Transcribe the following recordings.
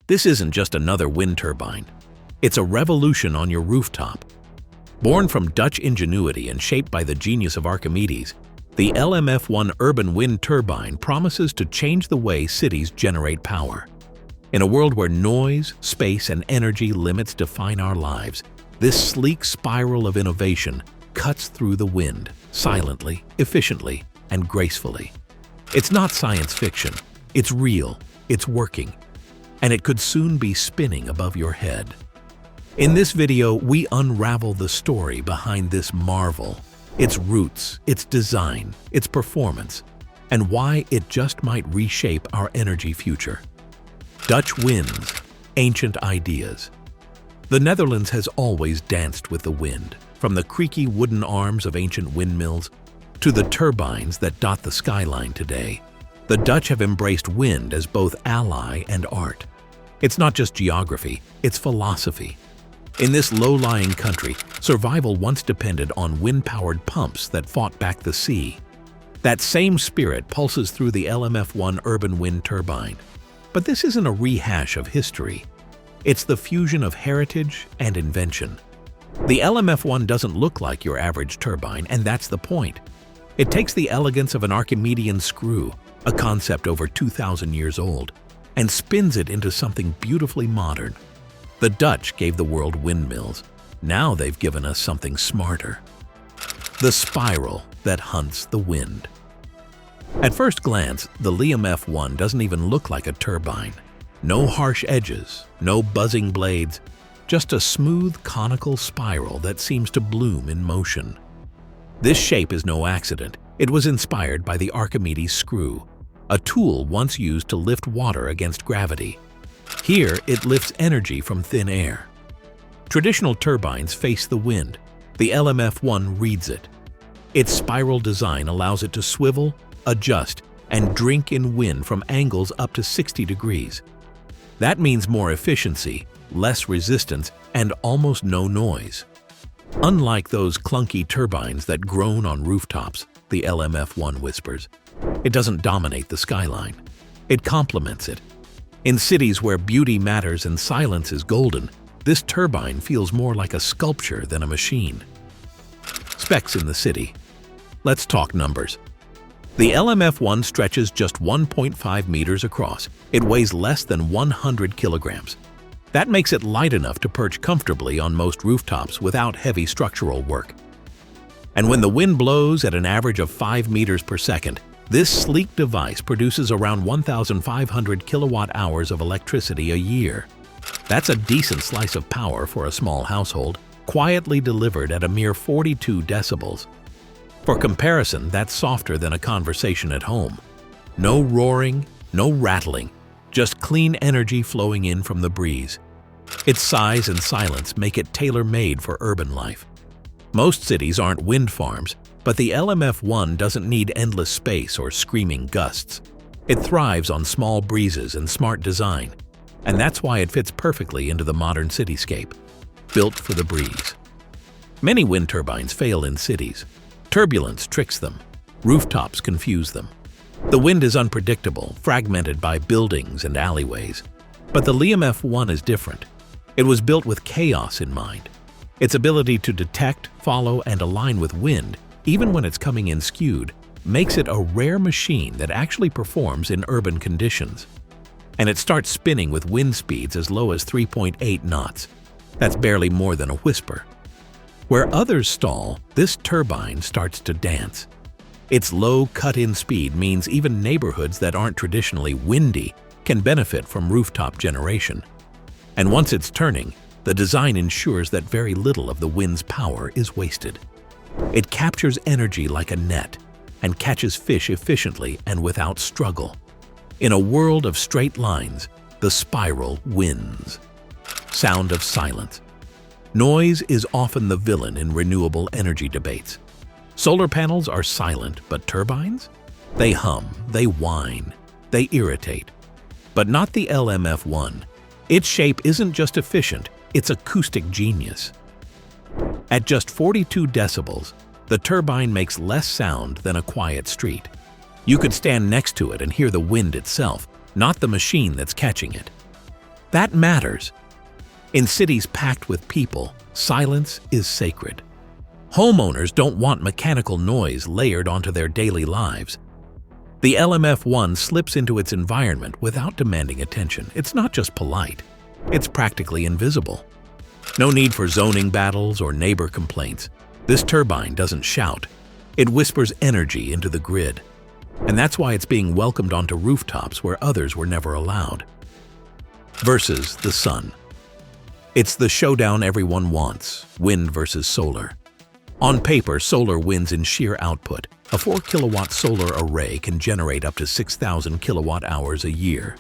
This isn't just another wind turbine. It's a revolution on your rooftop. Born from Dutch ingenuity and shaped by the genius of Archimedes, the LMF1 Urban Wind Turbine promises to change the way cities generate power. In a world where noise, space, and energy limits define our lives, this sleek spiral of innovation cuts through the wind, silently, efficiently, and gracefully. It's not science fiction. It's real, it's working, and it could soon be spinning above your head. In this video, we unravel the story behind this marvel, its roots, its design, its performance, and why it just might reshape our energy future. Dutch winds, ancient ideas. The Netherlands has always danced with the wind, from the creaky wooden arms of ancient windmills to the turbines that dot the skyline today. The Dutch have embraced wind as both ally and art. It's not just geography, it's philosophy. In this low-lying country, survival once depended on wind-powered pumps that fought back the sea. That same spirit pulses through the LMF1 Urban Wind Turbine. But this isn't a rehash of history. It's the fusion of heritage and invention. The LMF1 doesn't look like your average turbine, and that's the point. It takes the elegance of an Archimedean screw, a concept over 2,000 years old, and spins it into something beautifully modern. The Dutch gave the world windmills. Now they've given us something smarter. The spiral that hunts the wind. At first glance, the LMF1 doesn't even look like a turbine. No harsh edges, no buzzing blades, just a smooth conical spiral that seems to bloom in motion. This shape is no accident. It was inspired by the Archimedes screw, a tool once used to lift water against gravity. Here, it lifts energy from thin air. Traditional turbines face the wind. The LMF1 reads it. Its spiral design allows it to swivel, adjust, and drink in wind from angles up to 60 degrees. That means more efficiency, less resistance, and almost no noise. Unlike those clunky turbines that groan on rooftops, the LMF1 whispers, it doesn't dominate the skyline. It complements it. In cities where beauty matters and silence is golden, this turbine feels more like a sculpture than a machine. Specs in the city. Let's talk numbers. The LMF1 stretches just 1.5 meters across. It weighs less than 100 kilograms. That makes it light enough to perch comfortably on most rooftops without heavy structural work. And when the wind blows at an average of 5 meters per second, this sleek device produces around 1,500 kilowatt-hours of electricity a year. That's a decent slice of power for a small household, quietly delivered at a mere 42 decibels. For comparison, that's softer than a conversation at home. No roaring, no rattling, just clean energy flowing in from the breeze. Its size and silence make it tailor-made for urban life. Most cities aren't wind farms, but the LMF1 doesn't need endless space or screaming gusts. It thrives on small breezes and smart design, and that's why it fits perfectly into the modern cityscape, built for the breeze. Many wind turbines fail in cities. Turbulence tricks them. Rooftops confuse them. The wind is unpredictable, fragmented by buildings and alleyways. But the LMF1 is different. It was built with chaos in mind. Its ability to detect, follow, and align with wind, even when it's coming in skewed, makes it a rare machine that actually performs in urban conditions. And it starts spinning with wind speeds as low as 3.8 knots. That's barely more than a whisper. Where others stall, this turbine starts to dance. Its low cut-in speed means even neighborhoods that aren't traditionally windy can benefit from rooftop generation. And once it's turning, the design ensures that very little of the wind's power is wasted. It captures energy like a net and catches fish efficiently and without struggle. In a world of straight lines, the spiral wins. Sound of silence. Noise is often the villain in renewable energy debates. Solar panels are silent, but turbines? They hum, they whine, they irritate. But not the LMF1. Its shape isn't just efficient, it's acoustic genius. At just 42 decibels, the turbine makes less sound than a quiet street. You could stand next to it and hear the wind itself, not the machine that's catching it. That matters. In cities packed with people, silence is sacred. Homeowners don't want mechanical noise layered onto their daily lives. The LMF1 slips into its environment without demanding attention. It's not just polite, it's practically invisible. No need for zoning battles or neighbor complaints. This turbine doesn't shout. It whispers energy into the grid. And that's why it's being welcomed onto rooftops where others were never allowed. Versus the sun. It's the showdown everyone wants, wind versus solar. On paper, solar wins in sheer output. A 4-kilowatt solar array can generate up to 6,000 kilowatt hours a year.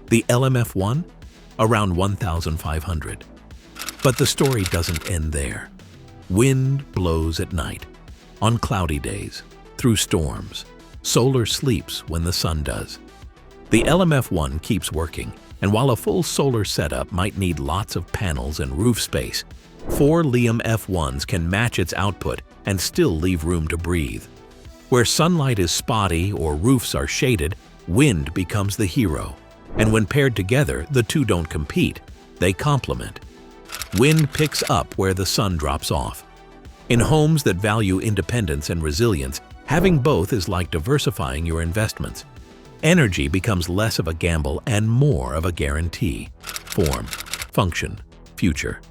The LMF1? Around 1,500. But the story doesn't end there. Wind blows at night, on cloudy days, through storms. Solar sleeps when the sun does. The LMF1 keeps working, and while a full solar setup might need lots of panels and roof space, 4 LMF1s can match its output and still leave room to breathe. Where sunlight is spotty or roofs are shaded, wind becomes the hero. And when paired together, the two don't compete, they complement. Wind picks up where the sun drops off. In homes that value independence and resilience, having both is like diversifying your investments. Energy becomes less of a gamble and more of a guarantee. Form, function, future.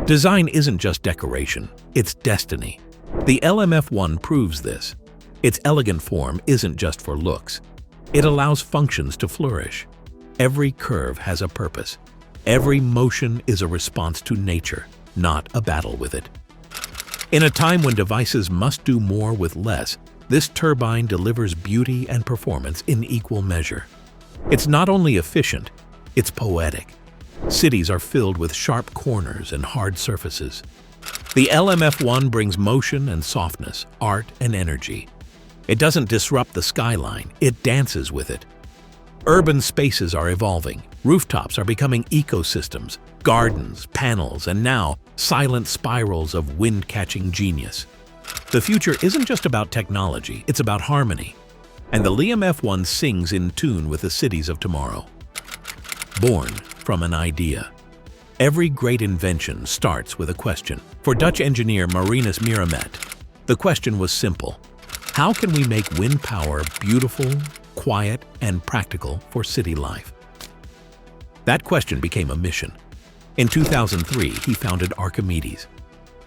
Design isn't just decoration, it's destiny. The LMF1 proves this. Its elegant form isn't just for looks. It allows functions to flourish. Every curve has a purpose. Every motion is a response to nature, not a battle with it. In a time when devices must do more with less, this turbine delivers beauty and performance in equal measure. It's not only efficient, it's poetic. Cities are filled with sharp corners and hard surfaces. The LMF1 brings motion and softness, art and energy. It doesn't disrupt the skyline, it dances with it. Urban spaces are evolving. Rooftops are becoming ecosystems, gardens, panels, and now silent spirals of wind-catching genius. The future isn't just about technology, it's about harmony. And the LMF1 sings in tune with the cities of tomorrow. Born from an idea. Every great invention starts with a question. For Dutch engineer Marinus Miramet, the question was simple. How can we make wind power beautiful, quiet, and practical for city life? That question became a mission. In 2003, he founded Archimedes.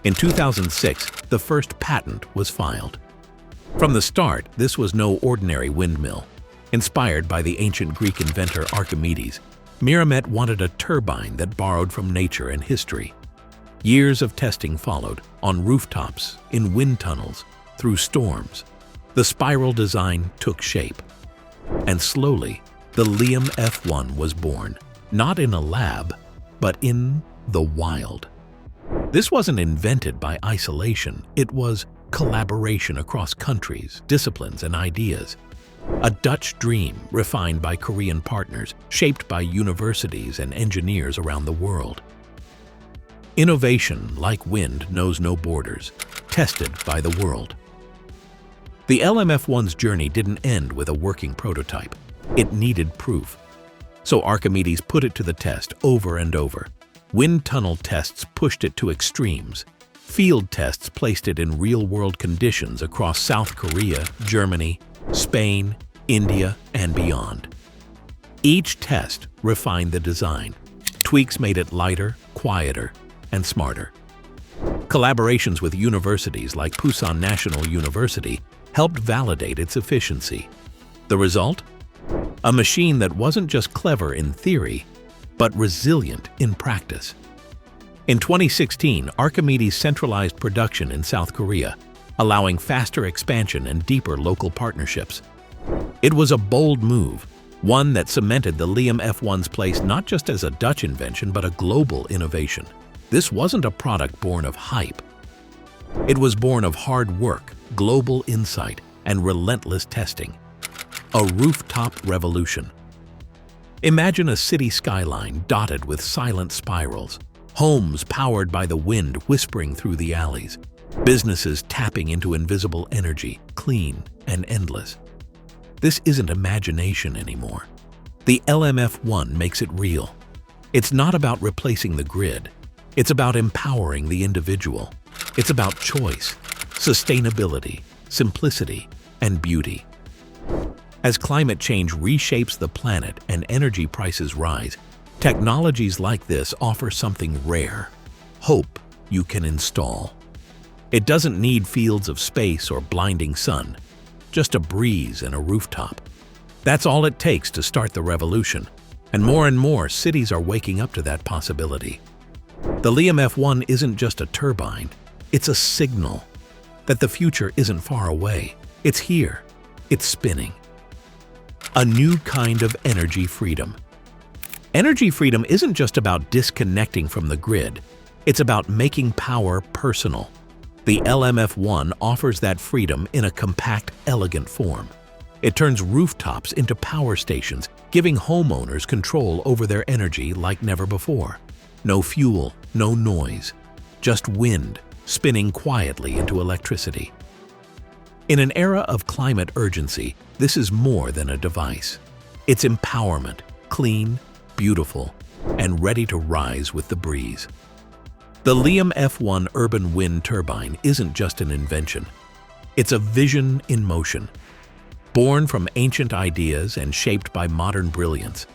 In 2006, the first patent was filed. From the start, this was no ordinary windmill. Inspired by the ancient Greek inventor Archimedes, Miramet wanted a turbine that borrowed from nature and history. Years of testing followed, on rooftops, in wind tunnels, through storms. The spiral design took shape. And slowly, the LMF1 was born, not in a lab, but in the wild. This wasn't invented by isolation, it was collaboration across countries, disciplines, and ideas. A Dutch dream refined by Korean partners, shaped by universities and engineers around the world. Innovation, like wind, knows no borders, tested by the world. The LMF1's journey didn't end with a working prototype. It needed proof. So Archimedes put it to the test over and over. Wind tunnel tests pushed it to extremes. Field tests placed it in real-world conditions across South Korea, Germany, Spain, India, and beyond. Each test refined the design. Tweaks made it lighter, quieter, and smarter. Collaborations with universities like Pusan National University helped validate its efficiency. The result? A machine that wasn't just clever in theory, but resilient in practice. In 2016, Archimedes centralized production in South Korea, allowing faster expansion and deeper local partnerships. It was a bold move, one that cemented the LMF1's place not just as a Dutch invention, but a global innovation. This wasn't a product born of hype. It was born of hard work, global insight, and relentless testing. A rooftop revolution. Imagine a city skyline dotted with silent spirals, homes powered by the wind whispering through the alleys, businesses tapping into invisible energy, clean and endless. This isn't imagination anymore. The LMF1 makes it real. It's not about replacing the grid. It's about empowering the individual. It's about choice, sustainability, simplicity, and beauty. As climate change reshapes the planet and energy prices rise, technologies like this offer something rare: hope you can install. It doesn't need fields of space or blinding sun, just a breeze and a rooftop. That's all it takes to start the revolution, and more cities are waking up to that possibility. The LMF1 isn't just a turbine, it's a signal that the future isn't far away. It's here, it's spinning. A new kind of energy freedom. Energy freedom isn't just about disconnecting from the grid, it's about making power personal. The LMF1 offers that freedom in a compact, elegant form. It turns rooftops into power stations, giving homeowners control over their energy like never before. No fuel, no noise, just wind spinning quietly into electricity. In an era of climate urgency, this is more than a device. It's empowerment, clean, beautiful, and ready to rise with the breeze. The LMF1 Urban Wind Turbine isn't just an invention. It's a vision in motion. Born from ancient ideas and shaped by modern brilliance,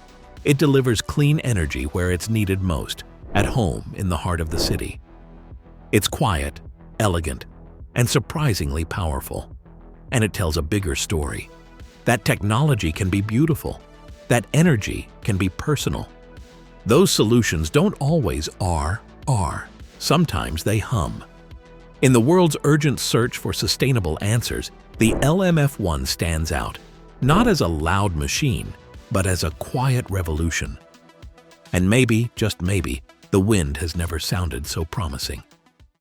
it delivers clean energy where it's needed most, at home in the heart of the city. It's quiet, elegant, and surprisingly powerful. And it tells a bigger story. That technology can be beautiful. That energy can be personal. Those solutions don't always are. Sometimes they hum. In the world's urgent search for sustainable answers, the LMF1 stands out, not as a loud machine, but as a quiet revolution. And maybe, just maybe, the wind has never sounded so promising.